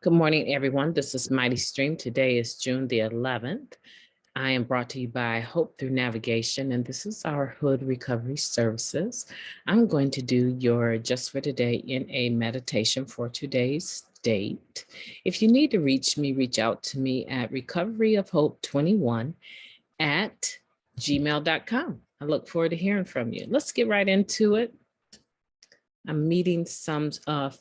Good morning, everyone. This is Mighty Stream. Today is June the 11th. I am brought to you by Hope Through Navigation, and this is our Hood Recovery Services. I'm going to do your Just for Today in a meditation for today's date. If you need to reach me, reach out to me at recoveryofhope21@gmail.com. I look forward to hearing from you. Let's get right into it. I'm meeting some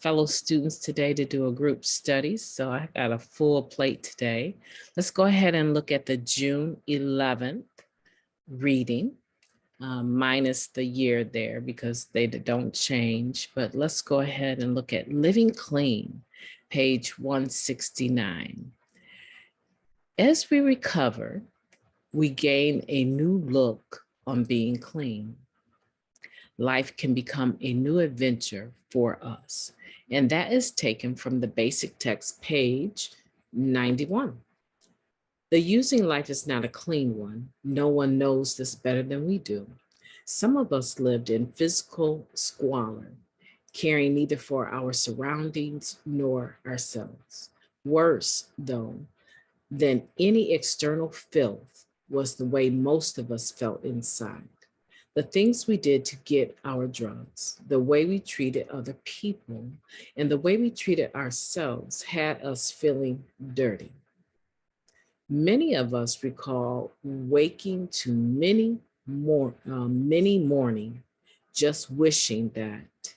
fellow students today to do a group study, so I got a full plate today. Let's go ahead and look at the June 11th reading, minus the year there because they don't change, but let's go ahead and look at Living Clean, page 169. As we recover, we gain a new look on being clean. Life can become a new adventure for us. And that is taken from the basic text, page 91. The using life is not a clean one. No one knows this better than we do. Some of us lived in physical squalor, caring neither for our surroundings nor ourselves. Worse, though, than any external filth was the way most of us felt inside. The things we did to get our drugs, the way we treated other people, and the way we treated ourselves had us feeling dirty. Many of us recall waking to many morning, just wishing that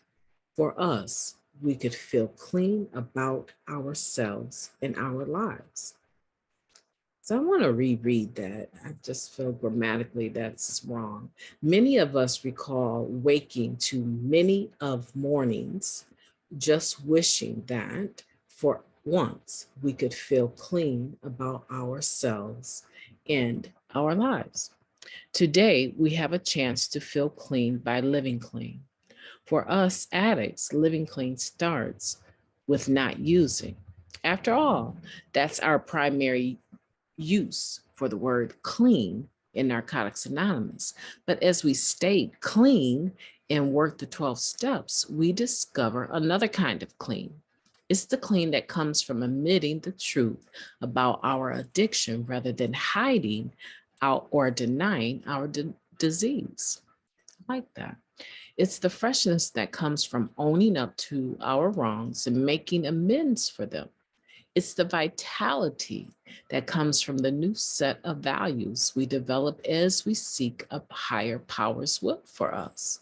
for us, we could feel clean about ourselves and our lives. So I want to reread that. I just feel grammatically that's wrong. Many of us recall waking to many of mornings, just wishing that for once we could feel clean about ourselves and our lives. Today, we have a chance to feel clean by living clean. For us addicts, living clean starts with not using. After all, that's our primary use for the word clean in Narcotics Anonymous. But as we stay clean and work the 12 steps, we discover another kind of clean. It's the clean that comes from admitting the truth about our addiction rather than hiding out or denying our disease. I like that. It's the freshness that comes from owning up to our wrongs and making amends for them. It's the vitality that comes from the new set of values we develop as we seek a higher power's will for us.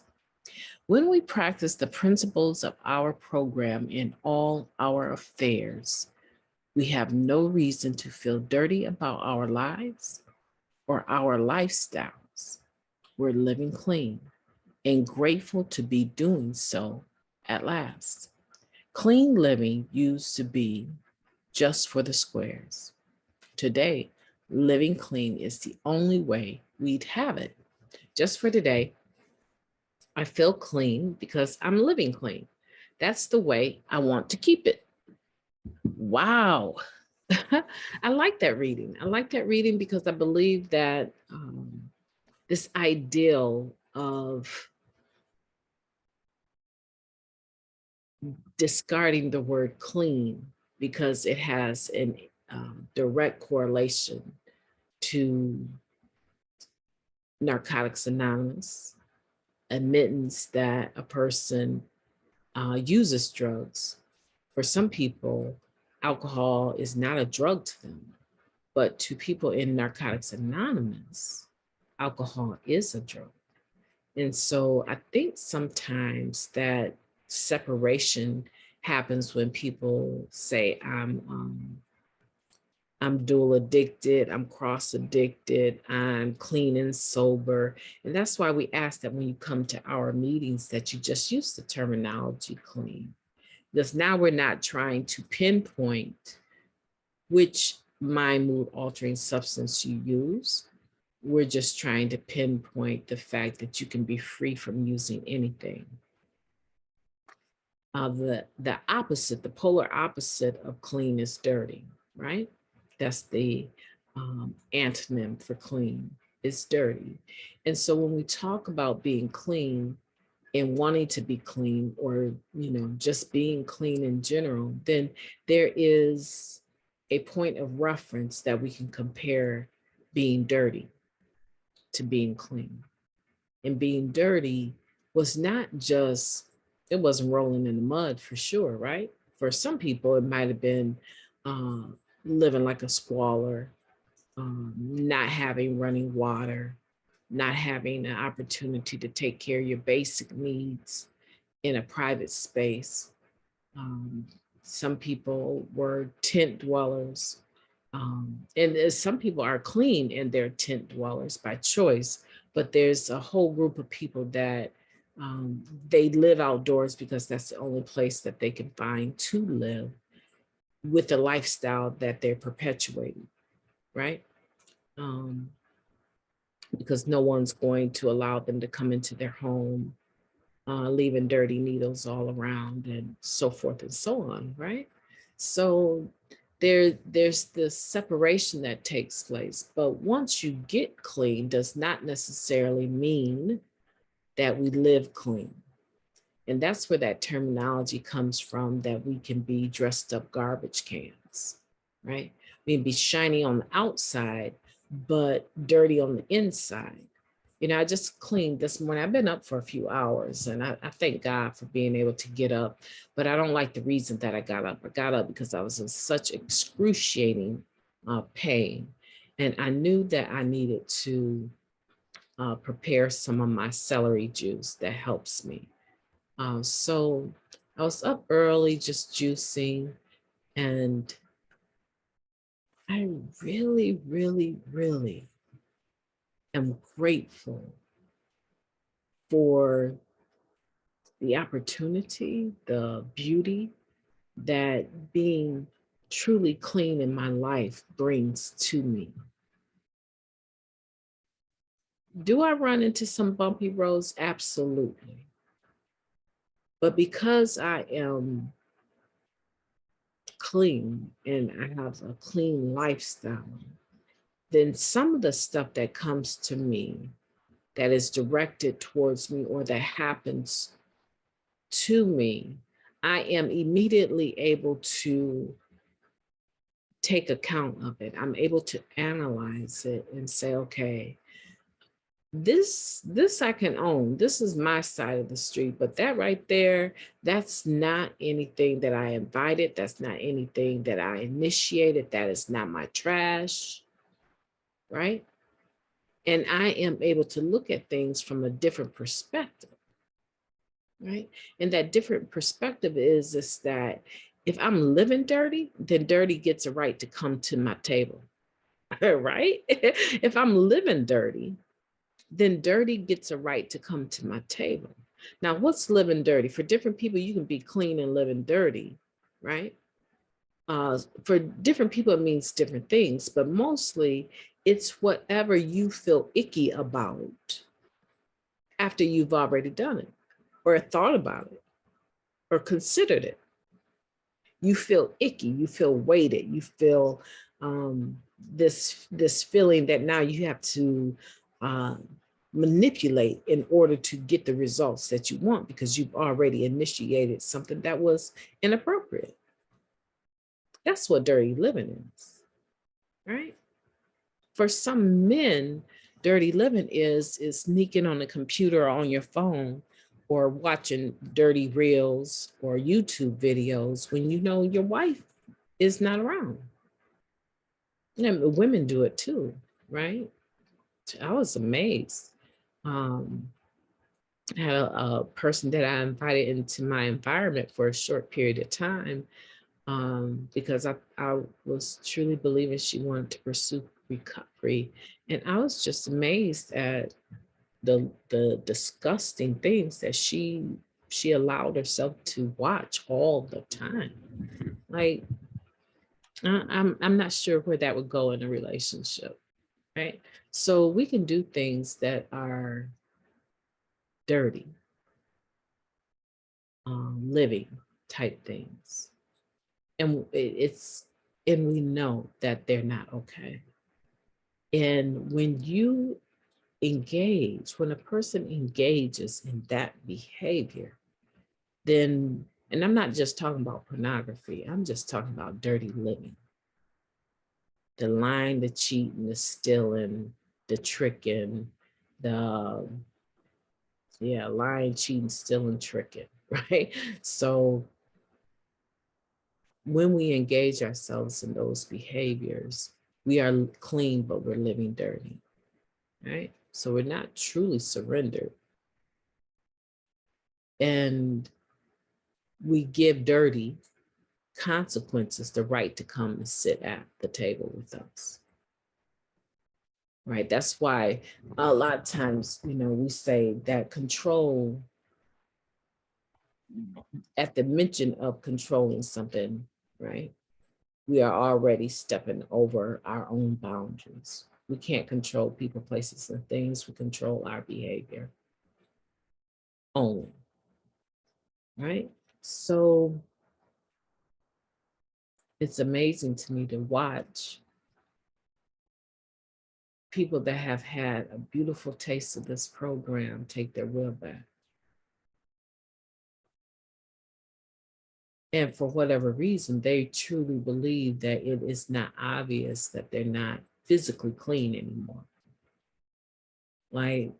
When we practice the principles of our program in all our affairs, we have no reason to feel dirty about our lives or our lifestyles. We're living clean and grateful to be doing so at last. Clean living used to be just for the squares. Today, living clean is the only way we'd have it. Just for today, I feel clean because I'm living clean. That's the way I want to keep it. Wow. I like that reading. I like that reading because I believe that this ideal of discarding the word clean because it has a direct correlation to Narcotics Anonymous, admittance that a person uses drugs. For some people, alcohol is not a drug to them, but to people in Narcotics Anonymous, alcohol is a drug. And so I think sometimes that separation happens when people say, I'm dual addicted, I'm cross addicted, I'm clean and sober. And that's why we ask that when you come to our meetings that you just use the terminology clean. Because now we're not trying to pinpoint which mind mood altering substance you use. We're just trying to pinpoint the fact that you can be free from using anything. The opposite, the polar opposite of clean is dirty, right? That's the antonym for clean, is dirty. And so when we talk about being clean, and wanting to be clean, or, just being clean in general, then there is a point of reference that we can compare being dirty to being clean. And being dirty was not just, it wasn't rolling in the mud for sure, right? For some people, it might have been uh, living like a squalor, not having running water, not having an opportunity to take care of your basic needs in a private space. Um, some people were tent dwellers. And some people are clean and they're tent dwellers by choice, but there's a whole group of people that they live outdoors because that's the only place that they can find to live with the lifestyle that they're perpetuating, right? Um, because no one's going to allow them to come into their home, leaving dirty needles all around and so forth and so on, right? So there's this separation that takes place. But once you get clean does not necessarily mean that we live clean. And that's where that terminology comes from, that we can be dressed up garbage cans, right? We can be shiny on the outside, but dirty on the inside. I just cleaned this morning. I've been up for a few hours, and I thank God for being able to get up, but I don't like the reason that I got up. I got up because I was in such excruciating pain, and I knew that I needed to prepare some of my celery juice that helps me. So I was up early just juicing, and I really, really, really am grateful for the opportunity, the beauty that being truly clean in my life brings to me. Do I run into some bumpy roads? Absolutely. But because I am clean and I have a clean lifestyle, then some of the stuff that comes to me that is directed towards me or that happens to me, I am immediately able to take account of it. I'm able to analyze it and say, okay, this I can own. This is my side of the street, but that right there, that's not anything that I invited. That's not anything that I initiated. That is not my trash, right? And I am able to look at things from a different perspective, right? And that different perspective is that if I'm living dirty, then dirty gets a right to come to my table, right? If I'm living dirty, then dirty gets a right to come to my table. Now, what's living dirty? For different people, you can be clean and living dirty, right? For different people, it means different things, but mostly it's whatever you feel icky about after you've already done it or thought about it or considered it. You feel icky, you feel weighted, you feel this feeling that now you have to manipulate in order to get the results that you want because you've already initiated something that was inappropriate. That's what dirty living is, right? For some men, dirty living is sneaking on the computer or on your phone or watching dirty reels or YouTube videos when you know your wife is not around. Women do it too, right? I was amazed. I had a person that I invited into my environment for a short period of time because I was truly believing she wanted to pursue recovery. And I was just amazed at the disgusting things that she allowed herself to watch all the time. Like, I'm not sure where that would go in a relationship, right? So we can do things that are dirty, living type things. And and we know that they're not okay. And when you engage, when a person engages in that behavior, then, and I'm not just talking about pornography, I'm just talking about dirty living. The lying, the cheating, the stealing, the tricking, the, yeah, lying, cheating, stealing, tricking, right? So when we engage ourselves in those behaviors, we are clean, but we're living dirty, right? So we're not truly surrendered. And we give dirty consequences the right to come and sit at the table with us, right? That's why a lot of times, we say that control, at the mention of controlling something, right? We are already stepping over our own boundaries. We can't control people, places, and things. We control our behavior only, right? So it's amazing to me to watch people that have had a beautiful taste of this program take their will back. And for whatever reason, they truly believe that it is not obvious that they're not physically clean anymore. Like,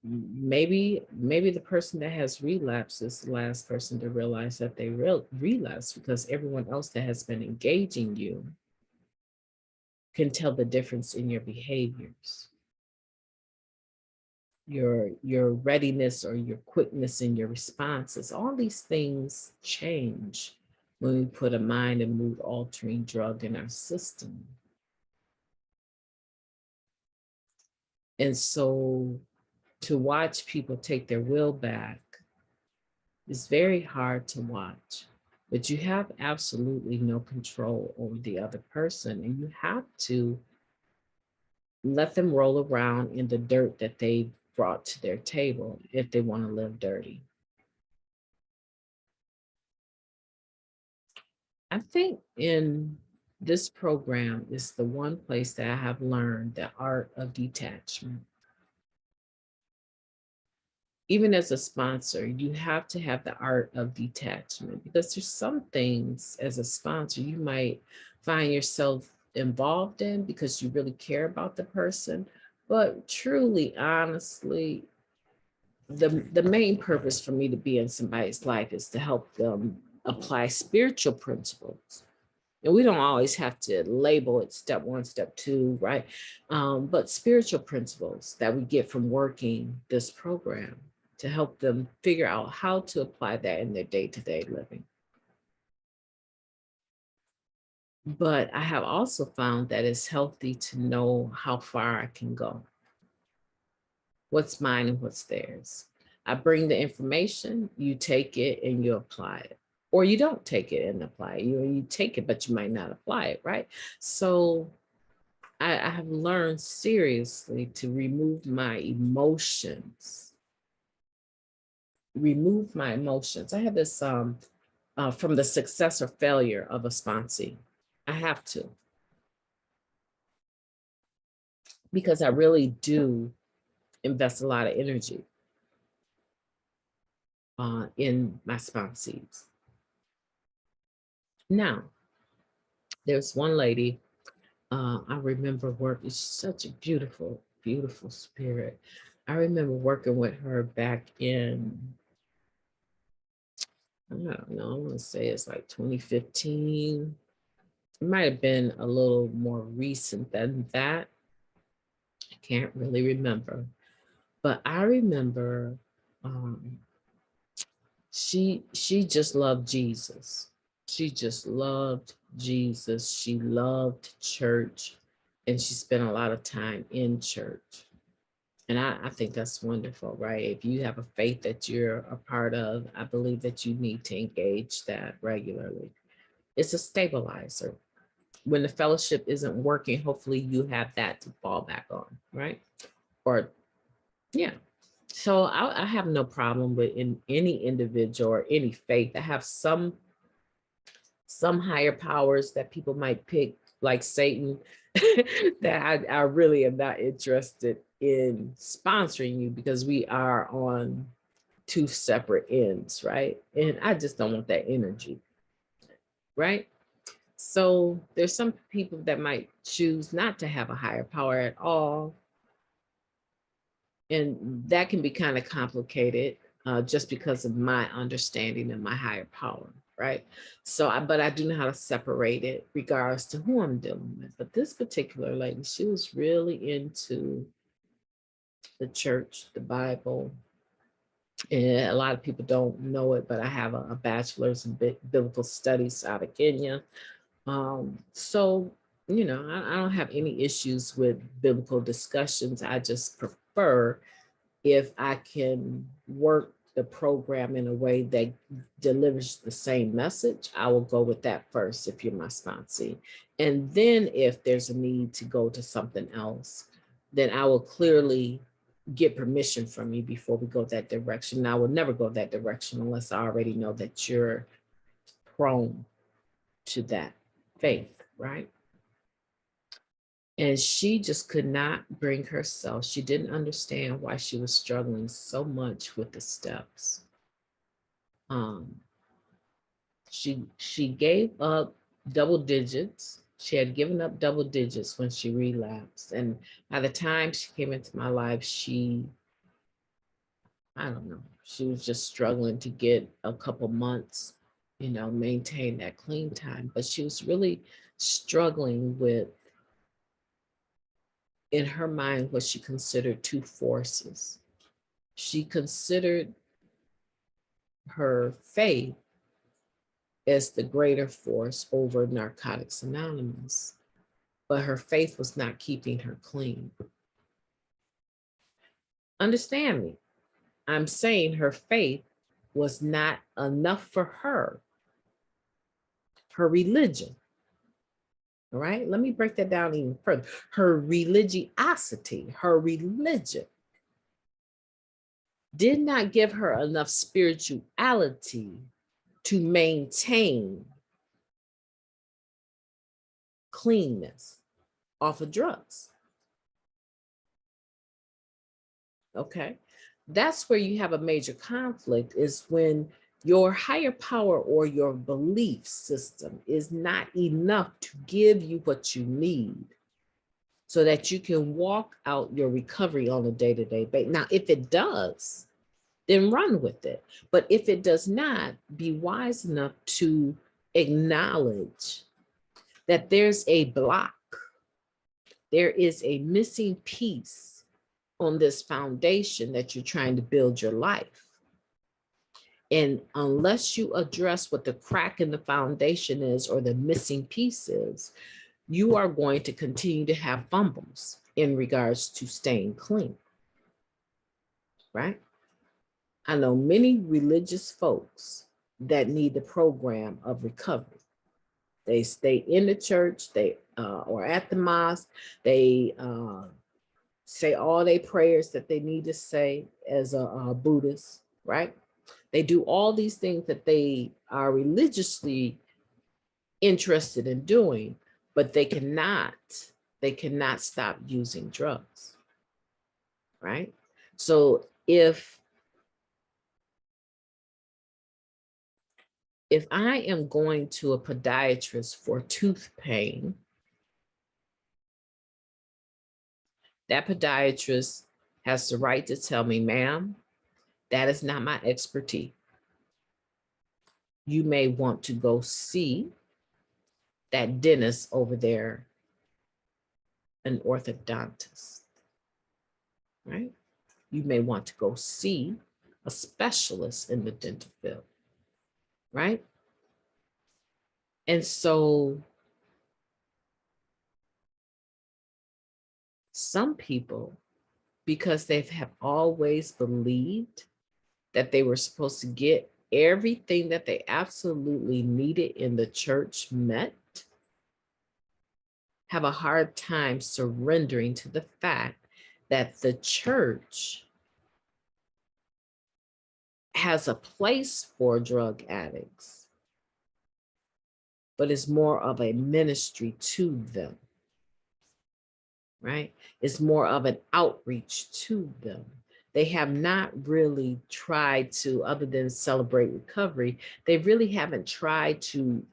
maybe the person that has relapsed is the last person to realize that they relapse, because everyone else that has been engaging you can tell the difference in your behaviors, your readiness or your quickness in your responses. All these things change when we put a mind and mood altering drug in our system. And so to watch people take their will back is very hard to watch, but you have absolutely no control over the other person, and you have to let them roll around in the dirt that they brought to their table if they want to live dirty. I think in this program is the one place that I have learned the art of detachment. Even as a sponsor, you have to have the art of detachment, because there's some things as a sponsor you might find yourself involved in because you really care about the person. But truly, honestly, the main purpose for me to be in somebody's life is to help them apply spiritual principles. And we don't always have to label it step one, step two, right? But spiritual principles that we get from working this program to help them figure out how to apply that in their day-to-day living. But I have also found that it's healthy to know how far I can go, what's mine and what's theirs. I bring the information, you take it and you apply it. Or you don't take it and apply it. You take it, but you might not apply it, right? So I have learned seriously to remove my emotions. Remove my emotions. I have this from the success or failure of a sponsee. I have to, because I really do invest a lot of energy in my sponsees. Now, there's one lady I remember working, such a beautiful, beautiful spirit. I remember working with her back in, I don't know, I want to say it's like 2015. It might have been a little more recent than that. I can't really remember. But I remember um, she just loved Jesus. She just loved Jesus. She loved church, and she spent a lot of time in church. And I think that's wonderful, right? If you have a faith that you're a part of, I believe that you need to engage that regularly. It's a stabilizer. When the fellowship isn't working, hopefully you have that to fall back on, right? Or, yeah. So I have no problem with in any individual or any faith. I have some higher powers that people might pick, like Satan, that I really am not interested in sponsoring you because we are on two separate ends, right? And I just don't want that energy, right? So there's some people that might choose not to have a higher power at all. And that can be kind of complicated just because of my understanding of my higher power, right? So, but I do know how to separate it regardless to who I'm dealing with. But this particular lady, she was really into the church, the Bible. And a lot of people don't know it, but I have a bachelor's in biblical studies out of Kenya. So, I don't have any issues with biblical discussions. I just prefer if I can work the program in a way that delivers the same message, I will go with that first if you're my sponsee. And then if there's a need to go to something else, then I will clearly get permission from you before we go that direction. And I will never go that direction unless I already know that you're prone to that faith, right? And she just could not bring herself. She didn't understand why she was struggling so much with the steps. Um, she gave up double digits. She had given up double digits when she relapsed. And by the time she came into my life, I don't know, she was just struggling to get a couple months, maintain that clean time. But she was really struggling with, in her mind, what she considered two forces. She considered her faith as the greater force over Narcotics Anonymous, but her faith was not keeping her clean. Understand me. I'm saying her faith was not enough for her, her religion. All right, let me break that down even further. Her religiosity, her religion did not give her enough spirituality to maintain cleanness off of drugs. Okay, that's where you have a major conflict, is when your higher power or your belief system is not enough to give you what you need so that you can walk out your recovery on a day-to-day basis. Now, if it does, then run with it. But if it does not, be wise enough to acknowledge that there's a block, there is a missing piece on this foundation that you're trying to build your life. And unless you address what the crack in the foundation is or the missing piece is, you are going to continue to have fumbles in regards to staying clean, right? I know many religious folks that need the program of recovery. They stay in the church, they or at the mosque, they say all their prayers that they need to say as a Buddhist, right? They do all these things that they are religiously interested in doing, but they cannot stop using drugs, right? So if I am going to a podiatrist for tooth pain, that podiatrist has the right to tell me, ma'am, that is not my expertise. You may want to go see that dentist over there, an orthodontist, right? You may want to go see a specialist in the dental field, right? And so some people, because they have always believed that they were supposed to get everything that they absolutely needed in the church met, have a hard time surrendering to the fact that the church has a place for drug addicts, but is more of a ministry to them. right? It's more of an outreach to them. They have not really tried to, other than celebrate recovery, they really haven't tried to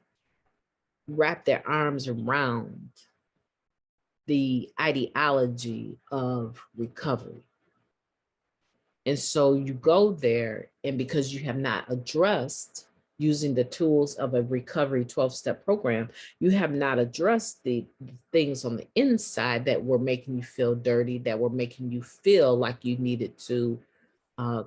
wrap their arms around the ideology of recovery. And so you go there, and because you have not addressed using the tools of a recovery 12-step program, you have not addressed the things on the inside that were making you feel dirty, that were making you feel like you needed to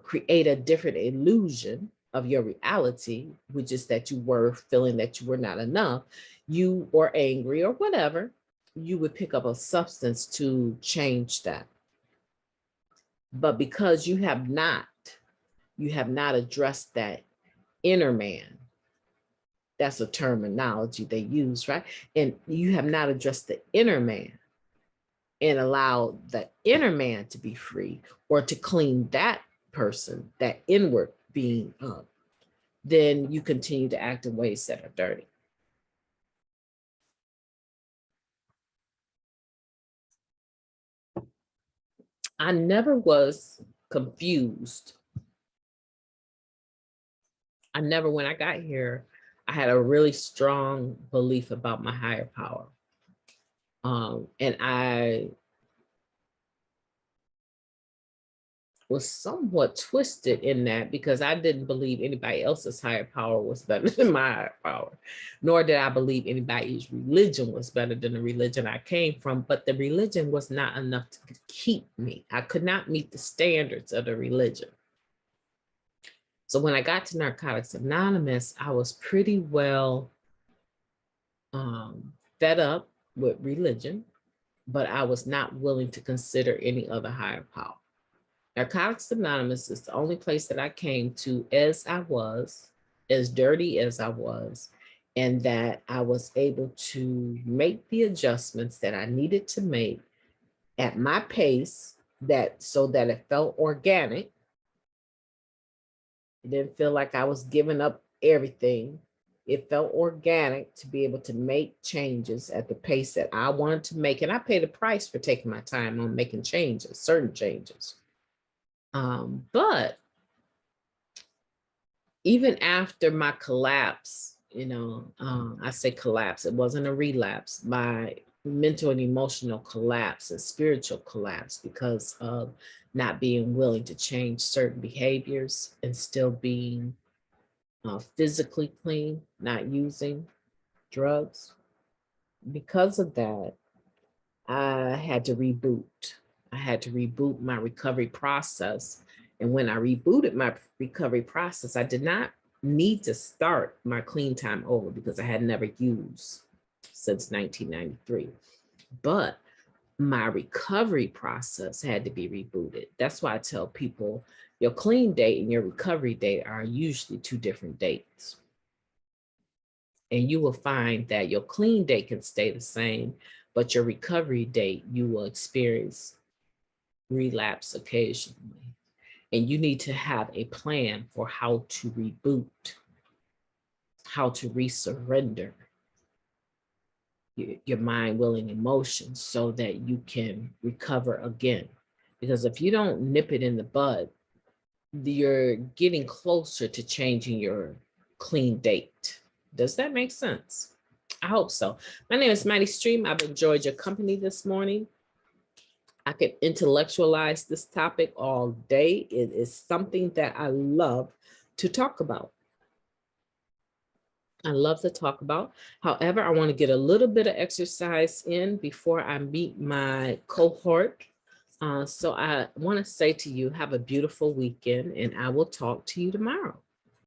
create a different illusion of your reality, which is that you were feeling that you were not enough, you were angry or whatever, you would pick up a substance to change that. But because you have not addressed that inner man. That's a terminology they use, right? And you have not addressed the inner man and allowed the inner man to be free, or to clean that person, that inward being up, then you continue to act in ways that are dirty. I never was confused. When I got here, I had a really strong belief about my higher power. And I was somewhat twisted in that, because I didn't believe anybody else's higher power was better than my higher power, nor did I believe anybody's religion was better than the religion I came from. But the religion was not enough to keep me. I could not meet the standards of the religion. So when I got to Narcotics Anonymous, I was pretty well fed up with religion, but I was not willing to consider any other higher power. Narcotics Anonymous is the only place that I came to as I was, as dirty as I was, and that I was able to make the adjustments that I needed to make at my pace, so that it felt organic. It didn't feel like I was giving up everything. It felt organic to be able to make changes at the pace that I wanted to make. And I paid a price for taking my time on making changes, certain changes. But even after my collapse, I say collapse, it wasn't a relapse, my mental and emotional collapse and spiritual collapse, because of not being willing to change certain behaviors and still being physically clean, not using drugs. Because of that, I had to reboot. I had to reboot my recovery process. And when I rebooted my recovery process, I did not need to start my clean time over, because I had never used since 1993. But my recovery process had to be rebooted. That's why I tell people your clean date and your recovery date are usually two different dates. And you will find that your clean date can stay the same, but your recovery date, you will experience relapse occasionally. And you need to have a plan for how to reboot, how to resurrender your mind, will, and emotions, so that you can recover again. Because if you don't nip it in the bud, you're getting closer to changing your clean date. Does that make sense? I hope so. My name is Mighty Stream. I've enjoyed your company this morning. I could intellectualize this topic all day. It is something that I love to talk about. I love to talk about. However, I want to get a little bit of exercise in before I meet my cohort. So I want to say to you, have a beautiful weekend, and I will talk to you tomorrow.